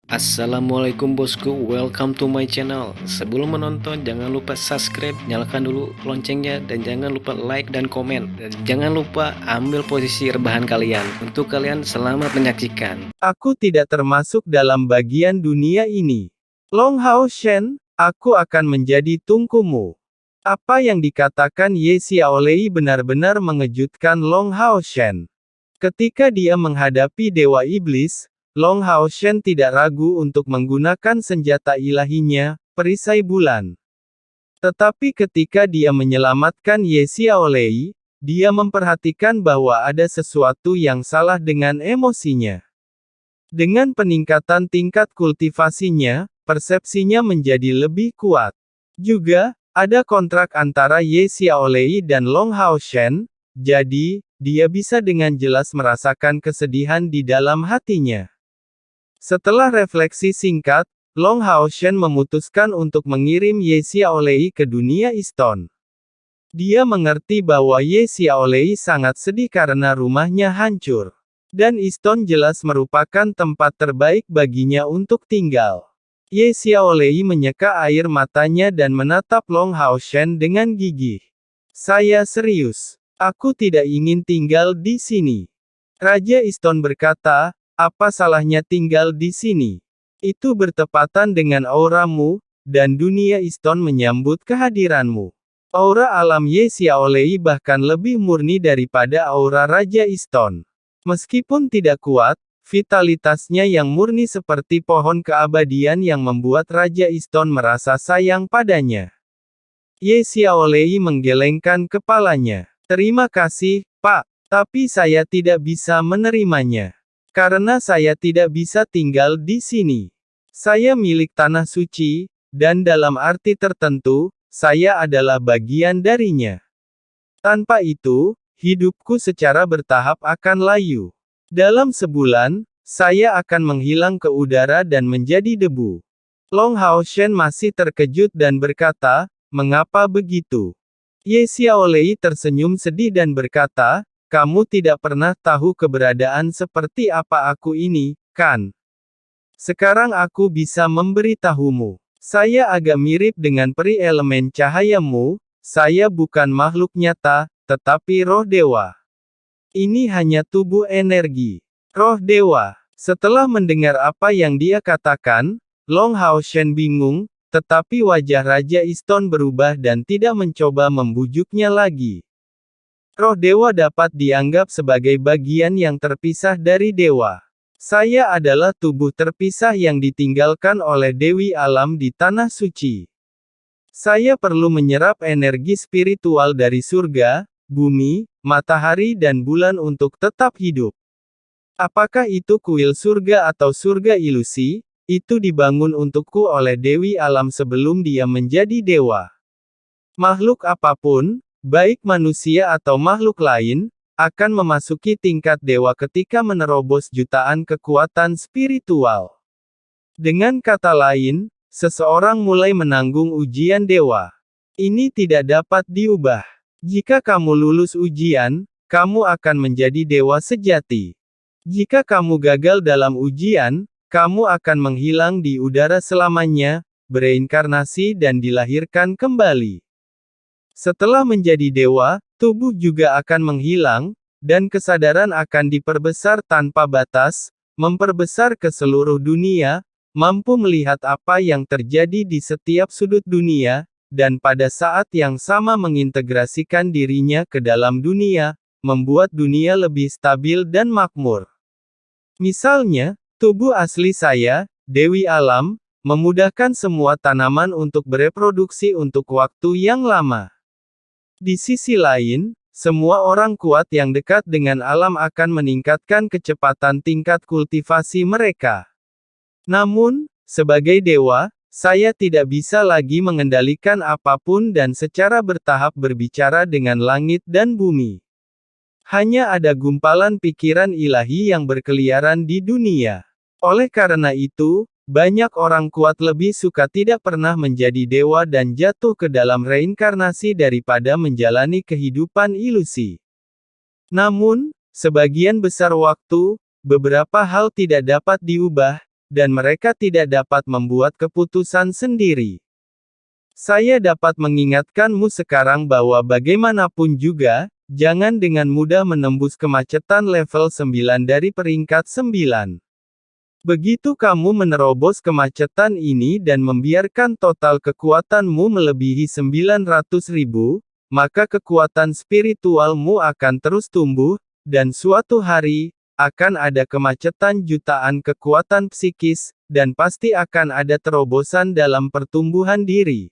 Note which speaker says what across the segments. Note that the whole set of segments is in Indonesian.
Speaker 1: Assalamualaikum bosku, welcome to my channel. Sebelum menonton, jangan lupa subscribe, nyalakan dulu loncengnya, dan jangan lupa like dan komen. Dan jangan lupa ambil posisi rebahan kalian. Untuk kalian, selamat menyaksikan.
Speaker 2: Aku tidak termasuk dalam bagian dunia ini. Long Hao Shen, aku akan menjadi tungkumu. Apa yang dikatakan Ye Xiaolei benar-benar mengejutkan Long Hao Shen. Ketika dia menghadapi Dewa Iblis, Long Hao Shen tidak ragu untuk menggunakan senjata ilahinya, perisai bulan. Tetapi ketika dia menyelamatkan Ye Xiaolei, dia memperhatikan bahwa ada sesuatu yang salah dengan emosinya. Dengan peningkatan tingkat kultivasinya, persepsinya menjadi lebih kuat. Juga, ada kontrak antara Ye Xiaolei dan Long Hao Shen, jadi, dia bisa dengan jelas merasakan kesedihan di dalam hatinya. Setelah refleksi singkat, Long Hao Shen memutuskan untuk mengirim Ye Xiaolei ke dunia Iston. Dia mengerti bahwa Ye Xiaolei sangat sedih karena rumahnya hancur. Dan Iston jelas merupakan tempat terbaik baginya untuk tinggal. Ye Xiaolei menyeka air matanya dan menatap Long Hao Shen dengan gigih. Saya serius. Aku tidak ingin tinggal di sini. Raja Iston berkata, apa salahnya tinggal di sini? Itu bertepatan dengan auramu, dan dunia Iston menyambut kehadiranmu. Aura alam Ye Xiaolei bahkan lebih murni daripada aura Raja Iston. Meskipun tidak kuat, vitalitasnya yang murni seperti pohon keabadian yang membuat Raja Iston merasa sayang padanya. Ye Xiaolei menggelengkan kepalanya. Terima kasih, Pak, tapi saya tidak bisa menerimanya. Karena saya tidak bisa tinggal di sini. Saya milik tanah suci, dan dalam arti tertentu, saya adalah bagian darinya. Tanpa itu, hidupku secara bertahap akan layu. Dalam sebulan, saya akan menghilang ke udara dan menjadi debu. Long Hao Shen masih terkejut dan berkata, mengapa begitu? Ye Xiaolei tersenyum sedih dan berkata, kamu tidak pernah tahu keberadaan seperti apa aku ini, kan? Sekarang aku bisa memberitahumu. Saya agak mirip dengan peri elemen cahayamu, saya bukan makhluk nyata, tetapi roh dewa. Ini hanya tubuh energi. Roh dewa. Setelah mendengar apa yang dia katakan, Long Hao Shen bingung, tetapi wajah Raja Iston berubah dan tidak mencoba membujuknya lagi. Roh dewa dapat dianggap sebagai bagian yang terpisah dari dewa. Saya adalah tubuh terpisah yang ditinggalkan oleh Dewi Alam di Tanah Suci. Saya perlu menyerap energi spiritual dari surga, bumi, matahari dan bulan untuk tetap hidup. Apakah itu kuil surga atau surga ilusi? Itu dibangun untukku oleh Dewi Alam sebelum dia menjadi dewa. Makhluk apapun, baik manusia atau makhluk lain, akan memasuki tingkat dewa ketika menerobos jutaan kekuatan spiritual. Dengan kata lain, seseorang mulai menanggung ujian dewa. Ini tidak dapat diubah. Jika kamu lulus ujian, kamu akan menjadi dewa sejati. Jika kamu gagal dalam ujian, kamu akan menghilang di udara selamanya, bereinkarnasi dan dilahirkan kembali. Setelah menjadi dewa, tubuh juga akan menghilang, dan kesadaran akan diperbesar tanpa batas, memperbesar ke seluruh dunia, mampu melihat apa yang terjadi di setiap sudut dunia, dan pada saat yang sama mengintegrasikan dirinya ke dalam dunia, membuat dunia lebih stabil dan makmur. Misalnya, tubuh asli saya, Dewi Alam, memudahkan semua tanaman untuk bereproduksi untuk waktu yang lama. Di sisi lain, semua orang kuat yang dekat dengan alam akan meningkatkan kecepatan tingkat kultivasi mereka. Namun, sebagai dewa, saya tidak bisa lagi mengendalikan apapun dan secara bertahap berbicara dengan langit dan bumi. Hanya ada gumpalan pikiran ilahi yang berkeliaran di dunia. Oleh karena itu, banyak orang kuat lebih suka tidak pernah menjadi dewa dan jatuh ke dalam reinkarnasi daripada menjalani kehidupan ilusi. Namun, sebagian besar waktu, beberapa hal tidak dapat diubah, dan mereka tidak dapat membuat keputusan sendiri. Saya dapat mengingatkanmu sekarang bahwa bagaimanapun juga, jangan dengan mudah menembus kemacetan level 9 dari peringkat 9. Begitu kamu menerobos kemacetan ini dan membiarkan total kekuatanmu melebihi 900.000, maka kekuatan spiritualmu akan terus tumbuh, dan suatu hari, akan ada kemacetan jutaan kekuatan psikis, dan pasti akan ada terobosan dalam pertumbuhan diri.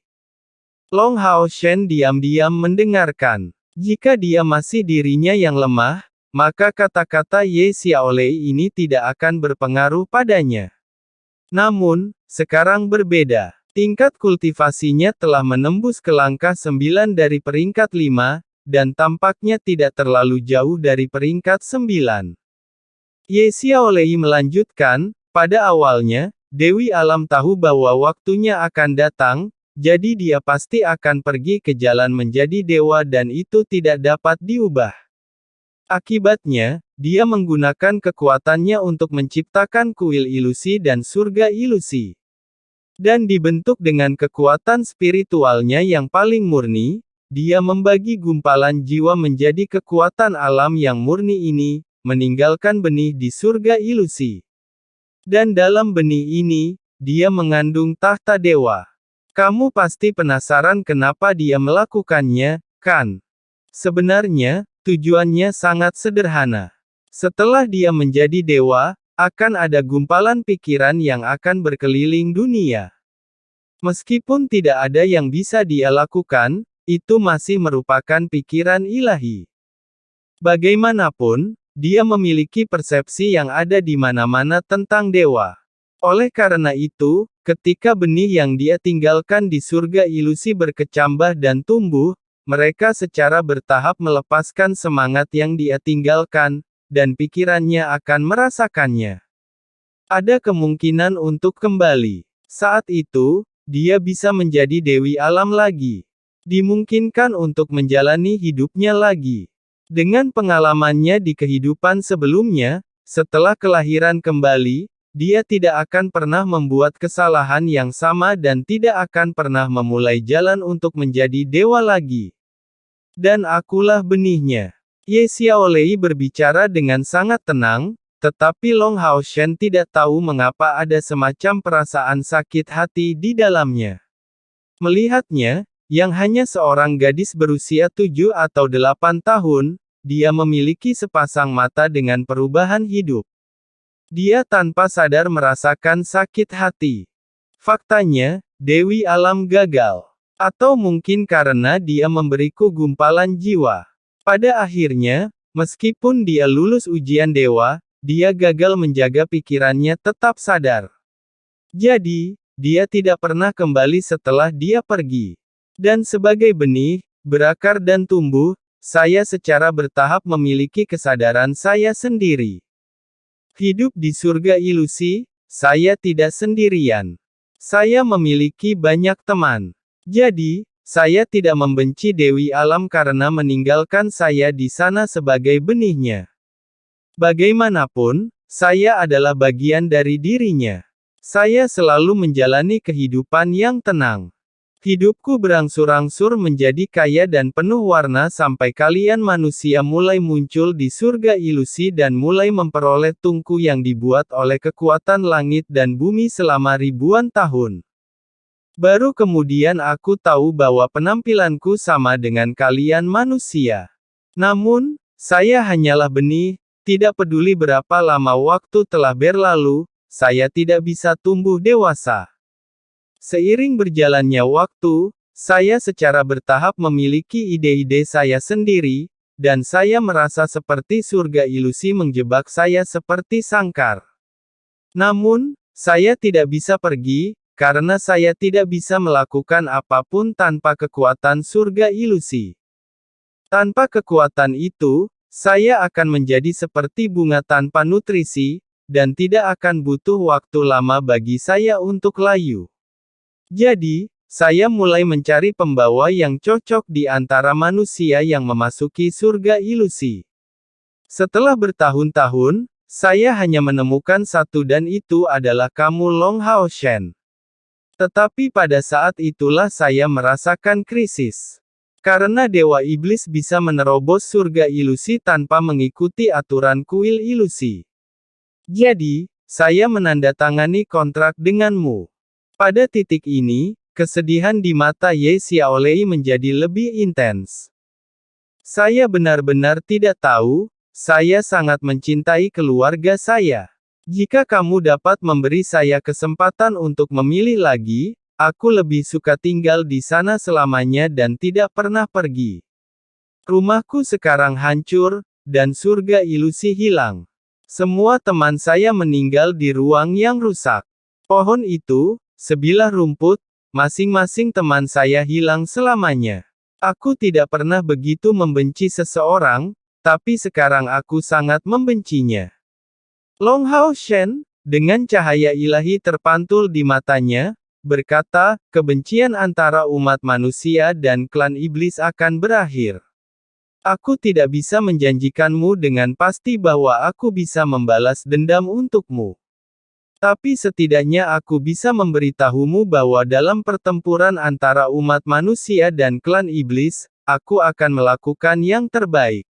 Speaker 2: Long Hao Shen diam-diam mendengarkan. Jika dia masih dirinya yang lemah, maka kata-kata Ye Xiaolei ini tidak akan berpengaruh padanya. Namun, sekarang berbeda. Tingkat kultivasinya telah menembus ke langkah 9 dari peringkat 5, dan tampaknya tidak terlalu jauh dari peringkat 9. Ye Xiaolei melanjutkan, pada awalnya, Dewi Alam tahu bahwa waktunya akan datang, jadi dia pasti akan pergi ke jalan menjadi dewa dan itu tidak dapat diubah. Akibatnya, dia menggunakan kekuatannya untuk menciptakan kuil ilusi dan surga ilusi. Dan dibentuk dengan kekuatan spiritualnya yang paling murni, dia membagi gumpalan jiwa menjadi kekuatan alam yang murni ini, meninggalkan benih di surga ilusi. Dan dalam benih ini, dia mengandung tahta dewa. Kamu pasti penasaran kenapa dia melakukannya, kan? Sebenarnya, tujuannya sangat sederhana. Setelah dia menjadi dewa, akan ada gumpalan pikiran yang akan berkeliling dunia. Meskipun tidak ada yang bisa dia lakukan, itu masih merupakan pikiran ilahi. Bagaimanapun, dia memiliki persepsi yang ada di mana-mana tentang dewa. Oleh karena itu, ketika benih yang dia tinggalkan di surga ilusi berkecambah dan tumbuh, mereka secara bertahap melepaskan semangat yang dia tinggalkan, dan pikirannya akan merasakannya. Ada kemungkinan untuk kembali. Saat itu, dia bisa menjadi Dewi Alam lagi. Dimungkinkan untuk menjalani hidupnya lagi. Dengan pengalamannya di kehidupan sebelumnya, setelah kelahiran kembali, dia tidak akan pernah membuat kesalahan yang sama dan tidak akan pernah memulai jalan untuk menjadi dewa lagi. Dan akulah benihnya. Ye Xiaolei berbicara dengan sangat tenang, tetapi Long Hao Shen tidak tahu mengapa ada semacam perasaan sakit hati di dalamnya. Melihatnya, yang hanya seorang gadis berusia 7 atau 8 tahun, dia memiliki sepasang mata dengan perubahan hidup. Dia tanpa sadar merasakan sakit hati. Faktanya, Dewi Alam gagal. Atau mungkin karena dia memberiku gumpalan jiwa. Pada akhirnya, meskipun dia lulus ujian dewa, dia gagal menjaga pikirannya tetap sadar. Jadi, dia tidak pernah kembali setelah dia pergi. Dan sebagai benih, berakar dan tumbuh, saya secara bertahap memiliki kesadaran saya sendiri. Hidup di surga ilusi, saya tidak sendirian. Saya memiliki banyak teman. Jadi, saya tidak membenci Dewi Alam karena meninggalkan saya di sana sebagai benihnya. Bagaimanapun, saya adalah bagian dari dirinya. Saya selalu menjalani kehidupan yang tenang. Hidupku berangsur-angsur menjadi kaya dan penuh warna sampai kalian manusia mulai muncul di surga ilusi dan mulai memperoleh tungku yang dibuat oleh kekuatan langit dan bumi selama ribuan tahun. Baru kemudian aku tahu bahwa penampilanku sama dengan kalian manusia. Namun, saya hanyalah benih, tidak peduli berapa lama waktu telah berlalu, saya tidak bisa tumbuh dewasa. Seiring berjalannya waktu, saya secara bertahap memiliki ide-ide saya sendiri, dan saya merasa seperti surga ilusi menjebak saya seperti sangkar. Namun, saya tidak bisa pergi, karena saya tidak bisa melakukan apapun tanpa kekuatan surga ilusi. Tanpa kekuatan itu, saya akan menjadi seperti bunga tanpa nutrisi, dan tidak akan butuh waktu lama bagi saya untuk layu. Jadi, saya mulai mencari pembawa yang cocok di antara manusia yang memasuki surga ilusi. Setelah bertahun-tahun, Saya hanya menemukan satu dan itu adalah kamu Long Hao Shen. Tetapi pada saat itulah saya merasakan krisis. Karena Dewa Iblis bisa menerobos surga ilusi tanpa mengikuti aturan kuil ilusi. Jadi, saya menandatangani kontrak denganmu. Pada titik ini, kesedihan di mata Ye Xiaolei menjadi lebih intens. Saya benar-benar tidak tahu, saya sangat mencintai keluarga saya. Jika kamu dapat memberi saya kesempatan untuk memilih lagi, aku lebih suka tinggal di sana selamanya dan tidak pernah pergi. Rumahku sekarang hancur, dan surga ilusi hilang. Semua teman saya meninggal di ruang yang rusak. Pohon itu, sebilah rumput, masing-masing teman saya hilang selamanya. Aku tidak pernah begitu membenci seseorang, tapi sekarang aku sangat membencinya. Long Hao Shen, dengan cahaya ilahi terpantul di matanya, berkata, kebencian antara umat manusia dan klan iblis akan berakhir. Aku tidak bisa menjanjikanmu dengan pasti bahwa aku bisa membalas dendam untukmu. Tapi setidaknya aku bisa memberitahumu bahwa dalam pertempuran antara umat manusia dan klan iblis, aku akan melakukan yang terbaik.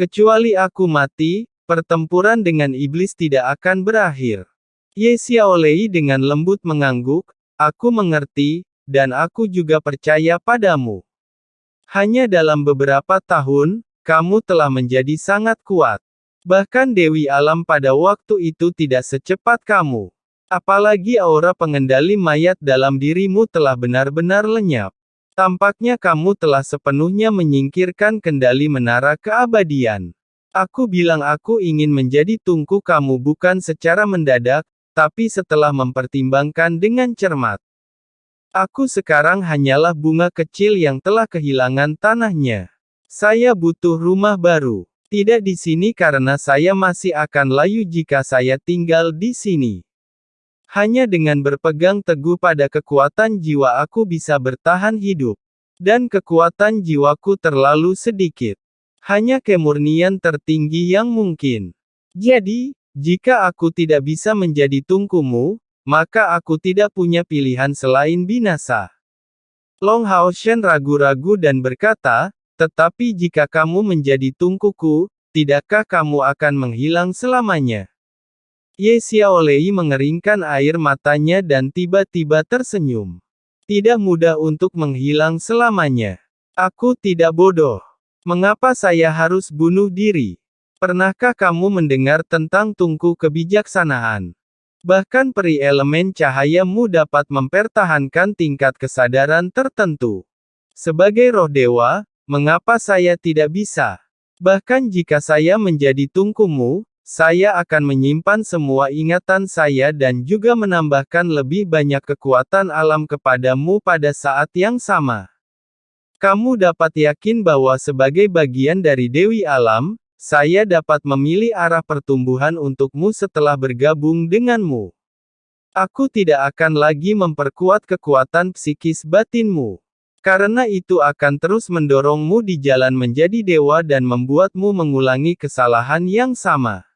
Speaker 2: Kecuali aku mati, pertempuran dengan iblis tidak akan berakhir. Ye Xiaolei dengan lembut mengangguk, aku mengerti, dan aku juga percaya padamu. Hanya dalam beberapa tahun, kamu telah menjadi sangat kuat. Bahkan Dewi Alam pada waktu itu tidak secepat kamu. Apalagi aura pengendali mayat dalam dirimu telah benar-benar lenyap. Tampaknya kamu telah sepenuhnya menyingkirkan kendali menara keabadian. Aku bilang aku ingin menjadi tungku kamu bukan secara mendadak, tapi setelah mempertimbangkan dengan cermat. Aku sekarang hanyalah bunga kecil yang telah kehilangan tanahnya. Saya butuh rumah baru. Tidak di sini karena saya masih akan layu jika saya tinggal di sini. Hanya dengan berpegang teguh pada kekuatan jiwa aku bisa bertahan hidup. Dan kekuatan jiwaku terlalu sedikit. Hanya kemurnian tertinggi yang mungkin. Jadi, jika aku tidak bisa menjadi tungkumu, maka aku tidak punya pilihan selain binasa. Long Hao Shen ragu-ragu dan berkata, tetapi jika kamu menjadi tungkuku, tidakkah kamu akan menghilang selamanya? Ye Xiaolei mengeringkan air matanya dan tiba-tiba tersenyum. Tidak mudah untuk menghilang selamanya. Aku tidak bodoh. Mengapa saya harus bunuh diri? Pernahkah kamu mendengar tentang tungku kebijaksanaan? Bahkan peri elemen cahayamu dapat mempertahankan tingkat kesadaran tertentu. Sebagai roh dewa, mengapa saya tidak bisa? Bahkan jika saya menjadi tungkumu, saya akan menyimpan semua ingatan saya dan juga menambahkan lebih banyak kekuatan alam kepadamu pada saat yang sama. Kamu dapat yakin bahwa sebagai bagian dari Dewi Alam, saya dapat memilih arah pertumbuhan untukmu setelah bergabung denganmu. Aku tidak akan lagi memperkuat kekuatan psikis batinmu. Karena itu akan terus mendorongmu di jalan menjadi dewa dan membuatmu mengulangi kesalahan yang sama.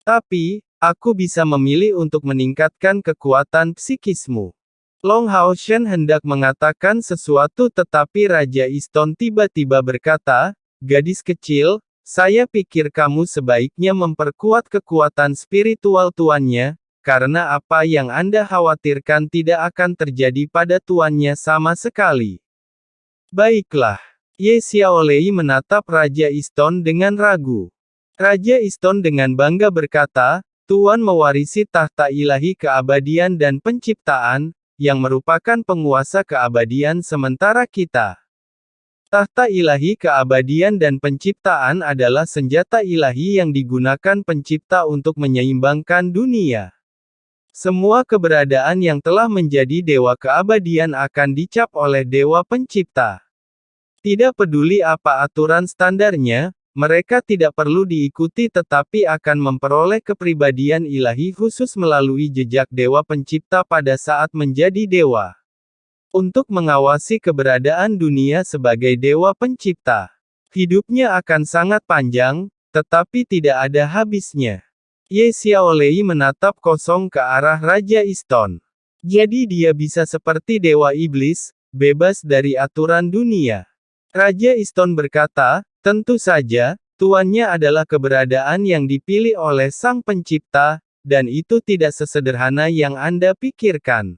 Speaker 2: Tapi, aku bisa memilih untuk meningkatkan kekuatan psikismu. Long Hao Shen hendak mengatakan sesuatu tetapi Raja Iston tiba-tiba berkata, gadis kecil, saya pikir kamu sebaiknya memperkuat kekuatan spiritual tuannya, karena apa yang Anda khawatirkan tidak akan terjadi pada tuannya sama sekali. Baiklah. Ye Xiaolei menatap Raja Iston dengan ragu. Raja Iston dengan bangga berkata, Tuan mewarisi tahta ilahi keabadian dan penciptaan, yang merupakan penguasa keabadian sementara kita. Tahta ilahi keabadian dan penciptaan adalah senjata ilahi yang digunakan pencipta untuk menyeimbangkan dunia. Semua keberadaan yang telah menjadi dewa keabadian akan dicap oleh dewa pencipta. Tidak peduli apa aturan standarnya, mereka tidak perlu diikuti tetapi akan memperoleh kepribadian ilahi khusus melalui jejak dewa pencipta pada saat menjadi dewa. Untuk mengawasi keberadaan dunia sebagai dewa pencipta. Hidupnya akan sangat panjang, tetapi tidak ada habisnya. Ye Xiaolei menatap kosong ke arah Raja Iston. Jadi dia bisa seperti Dewa Iblis, bebas dari aturan dunia. Raja Iston berkata, tentu saja, tuannya adalah keberadaan yang dipilih oleh Sang Pencipta, dan itu tidak sesederhana yang Anda pikirkan.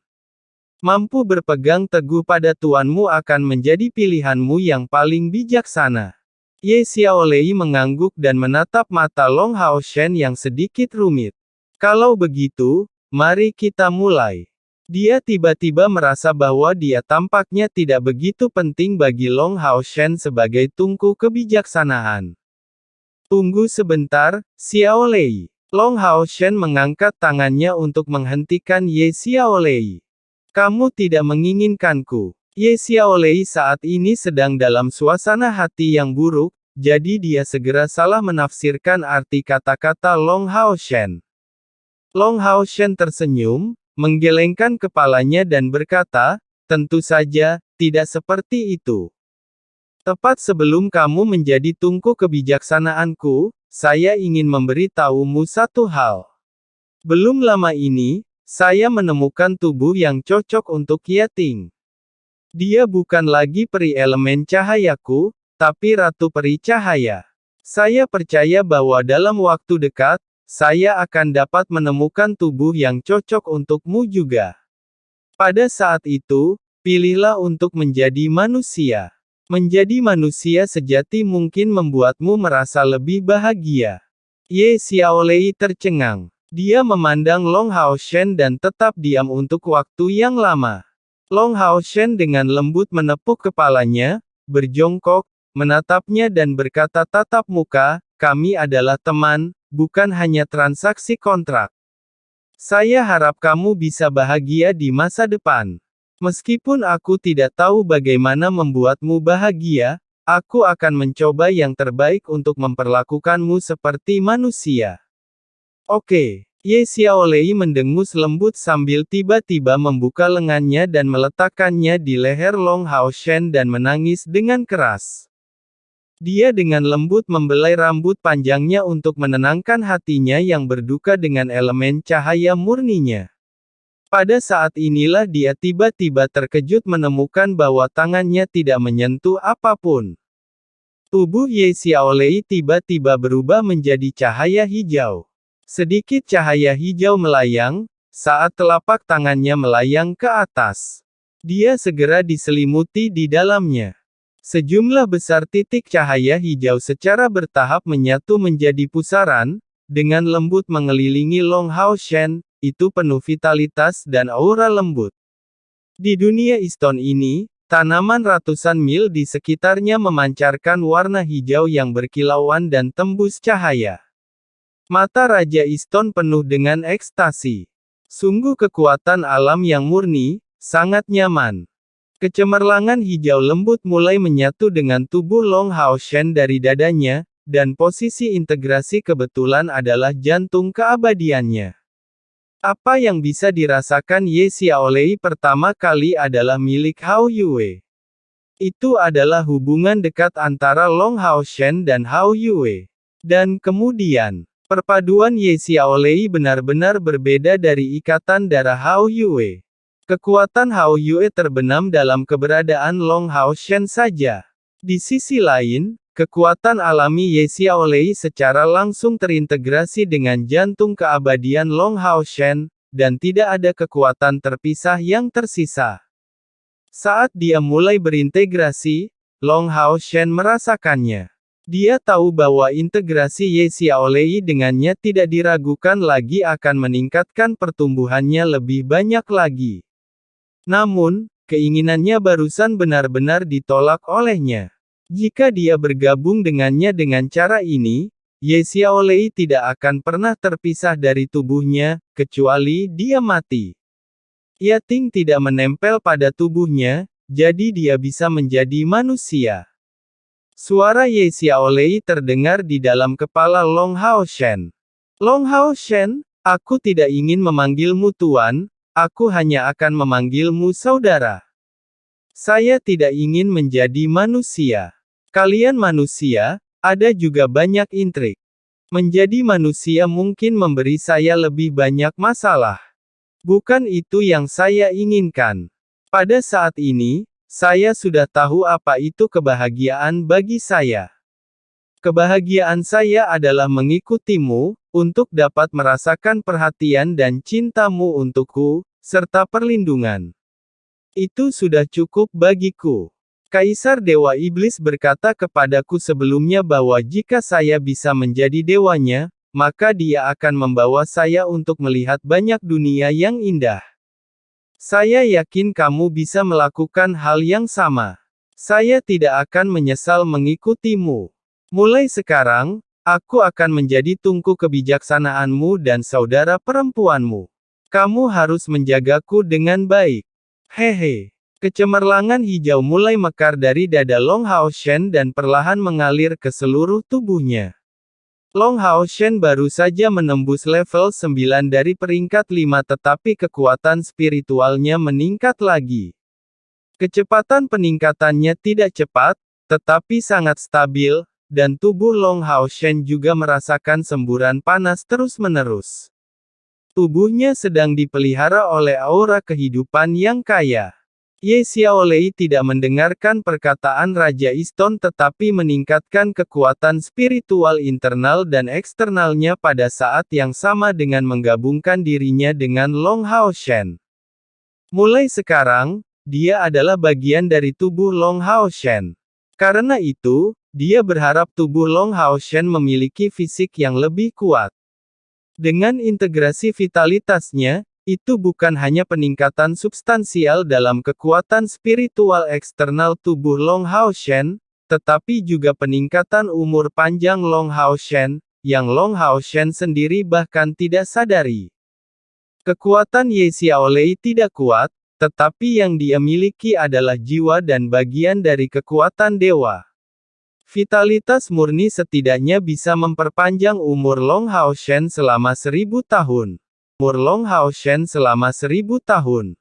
Speaker 2: Mampu berpegang teguh pada tuanmu akan menjadi pilihanmu yang paling bijaksana. Ye Xiaolei mengangguk dan menatap mata Long Haoshen yang sedikit rumit. Kalau begitu, mari kita mulai. Dia tiba-tiba merasa bahwa dia tampaknya tidak begitu penting bagi Long Haoshen sebagai tungku kebijaksanaan. Tunggu sebentar, Xiaolei. Long Haoshen mengangkat tangannya untuk menghentikan Ye Xiaolei. Kamu tidak menginginkanku. Ye Xiaolei saat ini sedang dalam suasana hati yang buruk, jadi dia segera salah menafsirkan arti kata-kata Long Haoshen. Long Haoshen tersenyum, menggelengkan kepalanya dan berkata, tentu saja, tidak seperti itu. Tepat sebelum kamu menjadi tungku kebijaksanaanku, saya ingin memberitahumu satu hal. Belum lama ini, saya menemukan tubuh yang cocok untuk Yating. Dia bukan lagi peri elemen cahayaku, tapi ratu peri cahaya. Saya percaya bahwa dalam waktu dekat, saya akan dapat menemukan tubuh yang cocok untukmu juga. Pada saat itu, pilihlah untuk menjadi manusia. Menjadi manusia sejati mungkin membuatmu merasa lebih bahagia. Ye Xiaolei tercengang. Dia memandang Long Haoshen dan tetap diam untuk waktu yang lama. Long Haoshen dengan lembut menepuk kepalanya, berjongkok, menatapnya dan berkata tatap muka, kami adalah teman, bukan hanya transaksi kontrak. Saya harap kamu bisa bahagia di masa depan. Meskipun aku tidak tahu bagaimana membuatmu bahagia, aku akan mencoba yang terbaik untuk memperlakukanmu seperti manusia. Oke. Ye Xiaolei mendengus lembut sambil tiba-tiba membuka lengannya dan meletakkannya di leher Long Haoshen dan menangis dengan keras. Dia dengan lembut membelai rambut panjangnya untuk menenangkan hatinya yang berduka dengan elemen cahaya murninya. Pada saat inilah dia tiba-tiba terkejut menemukan bahwa tangannya tidak menyentuh apapun. Tubuh Ye Xiaolei tiba-tiba berubah menjadi cahaya hijau. Sedikit cahaya hijau melayang, saat telapak tangannya melayang ke atas. Dia segera diselimuti di dalamnya. Sejumlah besar titik cahaya hijau secara bertahap menyatu menjadi pusaran, dengan lembut mengelilingi Long Haoshen, itu penuh vitalitas dan aura lembut. Di dunia Iston ini, tanaman ratusan mil di sekitarnya memancarkan warna hijau yang berkilauan dan tembus cahaya. Mata Raja Iston penuh dengan ekstasi. Sungguh kekuatan alam yang murni, sangat nyaman. Kecemerlangan hijau lembut mulai menyatu dengan tubuh Long Haoshen dari dadanya, dan posisi integrasi kebetulan adalah jantung keabadiannya. Apa yang bisa dirasakan Ye Xiaolei pertama kali adalah milik Hao Yue. Itu adalah hubungan dekat antara Long Haoshen dan Hao Yue. Dan kemudian, perpaduan Ye Xiaolei benar-benar berbeda dari ikatan darah Hao Yue. Kekuatan Hao Yue terbenam dalam keberadaan Long Haoshen saja. Di sisi lain, kekuatan alami Ye Xiaolei secara langsung terintegrasi dengan jantung keabadian Long Haoshen, dan tidak ada kekuatan terpisah yang tersisa. Saat dia mulai berintegrasi, Long Haoshen merasakannya. Dia tahu bahwa integrasi Ye Xiaolei dengannya tidak diragukan lagi akan meningkatkan pertumbuhannya lebih banyak lagi. Namun, keinginannya barusan benar-benar ditolak olehnya. Jika dia bergabung dengannya dengan cara ini, Ye Xiaolei tidak akan pernah terpisah dari tubuhnya, kecuali dia mati. Yating tidak menempel pada tubuhnya, jadi dia bisa menjadi manusia. Suara Ye Xiaolei terdengar di dalam kepala Long Haoshen. Long Haoshen, aku tidak ingin memanggilmu tuan, aku hanya akan memanggilmu saudara. Saya tidak ingin menjadi manusia. Kalian manusia, ada juga banyak intrik. Menjadi manusia mungkin memberi saya lebih banyak masalah. Bukan itu yang saya inginkan. Pada saat ini, saya sudah tahu apa itu kebahagiaan bagi saya. Kebahagiaan saya adalah mengikutimu, untuk dapat merasakan perhatian dan cintamu untukku, serta perlindungan. Itu sudah cukup bagiku. Kaisar Dewa Iblis berkata kepadaku sebelumnya bahwa jika saya bisa menjadi dewanya, maka dia akan membawa saya untuk melihat banyak dunia yang indah. Saya yakin kamu bisa melakukan hal yang sama. Saya tidak akan menyesal mengikutimu. Mulai sekarang, aku akan menjadi tungku kebijaksanaanmu dan saudara perempuanmu. Kamu harus menjagaku dengan baik. Hehe. Kecemerlangan hijau mulai mekar dari dada Long Hao Shen dan perlahan mengalir ke seluruh tubuhnya. Long Hao Shen baru saja menembus level 9 dari peringkat 5 tetapi kekuatan spiritualnya meningkat lagi. Kecepatan peningkatannya tidak cepat, tetapi sangat stabil, dan tubuh Long Hao Shen juga merasakan semburan panas terus-menerus. Tubuhnya sedang dipelihara oleh aura kehidupan yang kaya. Ye Xiaolei tidak mendengarkan perkataan Raja Iston tetapi meningkatkan kekuatan spiritual internal dan eksternalnya pada saat yang sama dengan menggabungkan dirinya dengan Long Hao Shen. Mulai sekarang, dia adalah bagian dari tubuh Long Hao Shen. Karena itu, dia berharap tubuh Long Hao Shen memiliki fisik yang lebih kuat. Dengan integrasi vitalitasnya, itu bukan hanya peningkatan substansial dalam kekuatan spiritual eksternal tubuh Long Hao Shen, tetapi juga peningkatan umur panjang Long Hao Shen, yang Long Hao Shen sendiri bahkan tidak sadari. Kekuatan Ye Xiaolei tidak kuat, tetapi yang dia miliki adalah jiwa dan bagian dari kekuatan dewa. Vitalitas murni setidaknya bisa memperpanjang umur Long Hao Shen selama 1000 tahun. Umur Long Hao Shen selama 1000 tahun.